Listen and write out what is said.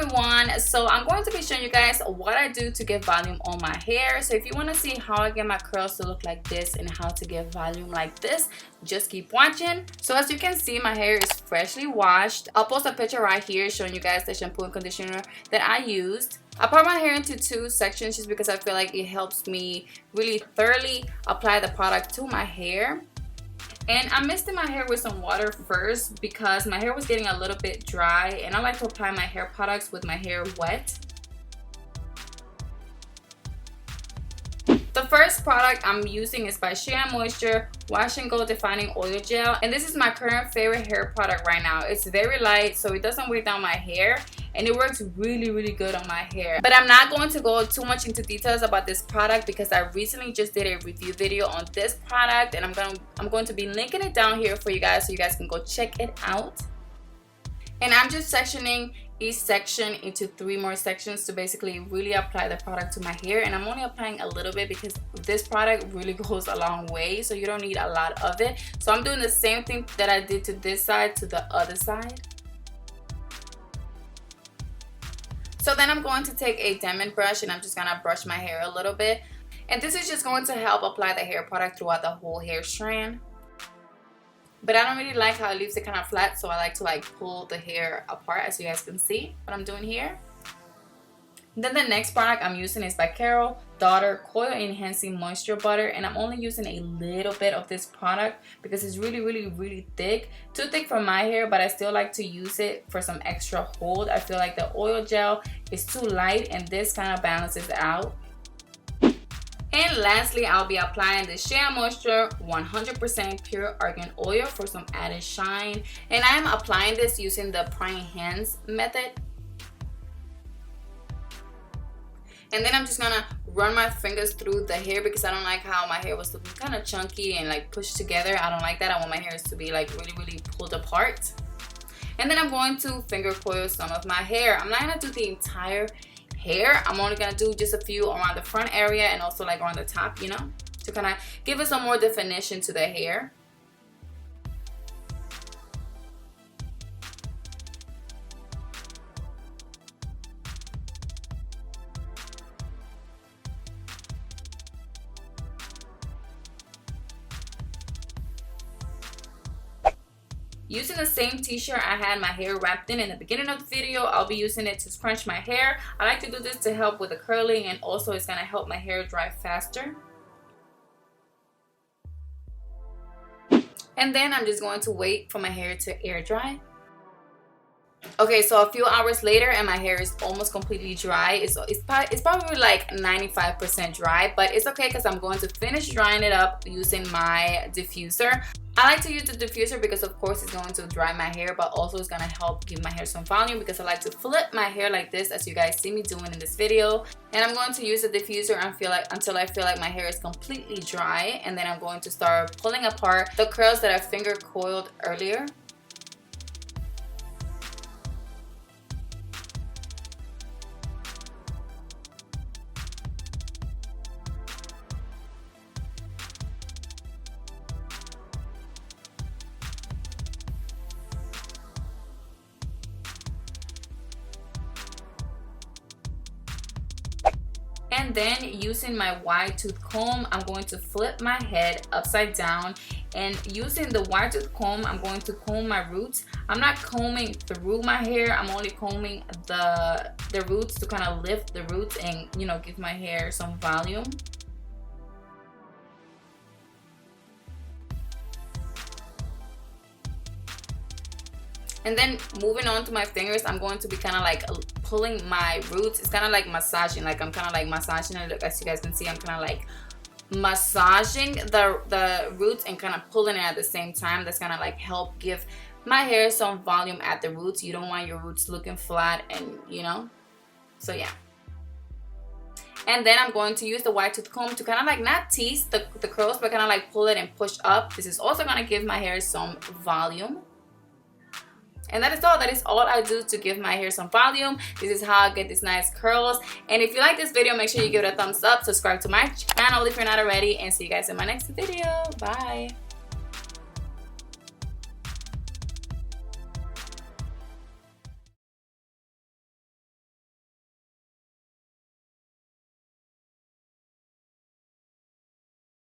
everyone, so I'm going to be showing you guys what I do to give volume on my hair. So if you want to see how I get my curls to look like this and how to give volume like this, just keep watching. So as you can see, my hair is freshly washed. I'll post a picture right here showing you guys the shampoo and conditioner that I used. I part my hair into two sections just because I feel like it helps me really thoroughly apply the product to my hair. And I'm misting my hair with some water first because my hair was getting a little bit dry, and I like to apply my hair products with my hair wet. The first product I'm using is by Shea Moisture Wash and Go Defining Oil Gel, and this is my current favorite hair product right now. It's very light, so it doesn't weigh down my hair, and it works really good on my hair. But I'm not going to go too much into details about this product because I recently just did a review video on this product, and I'm going to be linking it down here for you guys so you guys can go check it out. And I'm just sectioning each section into 3 more sections to basically really apply the product to my hair. And I'm only applying a little bit because this product really goes a long way, so you don't need a lot of it. So I'm doing the same thing that I did to this side to the other side. So then I'm going to take a diamond brush and I'm just gonna brush my hair a little bit. And this is just going to help apply the hair product throughout the whole hair strand. But I don't really like how it leaves it kind of flat, so I like to pull the hair apart, as you guys can see what I'm doing here. Then the next product I'm using is by Carol Daughter Coil Enhancing Moisture Butter, and I'm only using a little bit of this product because it's really thick. Too thick for my hair, but I still like to use it for some extra hold. I feel like the oil gel is too light and this kind of balances it out. And lastly, I'll be applying the Shea Moisture 100% Pure Argan Oil for some added shine. And I'm applying this using the prying hands method. And then I'm just gonna run my fingers through the hair because I don't like how my hair was looking kind of chunky and pushed together. I don't like that. I want my hairs to be really pulled apart. And then I'm going to finger coil some of my hair. I'm not gonna do the entire hair. I'm only gonna do just a few around the front area and also around the top, you know, to kind of give it some more definition to the hair. Using the same t-shirt I had my hair wrapped in the beginning of the video, I'll be using it to scrunch my hair. I like to do this to help with the curling, and also it's going to help my hair dry faster. And then I'm just going to wait for my hair to air dry. Okay, so a few hours later and my hair is almost completely dry. It's probably 95% dry, but it's okay because I'm going to finish drying it up using my diffuser. I like to use the diffuser because of course it's going to dry my hair, but also it's going to help give my hair some volume because I like to flip my hair like this, as you guys see me doing in this video. And I'm going to use the diffuser until I feel like my hair is completely dry, and then I'm going to start pulling apart the curls that I finger coiled earlier. And then using my wide tooth comb, I'm going to flip my head upside down, and using the wide tooth comb, I'm going to comb my roots. I'm not combing through my hair, I'm only combing the roots to kind of lift the roots and, you know, give my hair some volume. And then moving on to my fingers, I'm going to be kind of pulling my roots. It's kind of like massaging, I'm kind of massaging it. As you guys can see, I'm kind of massaging the roots and kind of pulling it at the same time. That's kind of help give my hair some volume at the roots. You don't want your roots looking flat, and you know, so yeah. And then I'm going to use the wide tooth comb to kind of not tease the curls, but kind of pull it and push up. This is also going to give my hair some volume. And that is all. That is all I do to give my hair some volume. This is how I get these nice curls. And if you like this video, make sure you give it a thumbs up. Subscribe to my channel if you're not already. And see you guys in my next video. Bye.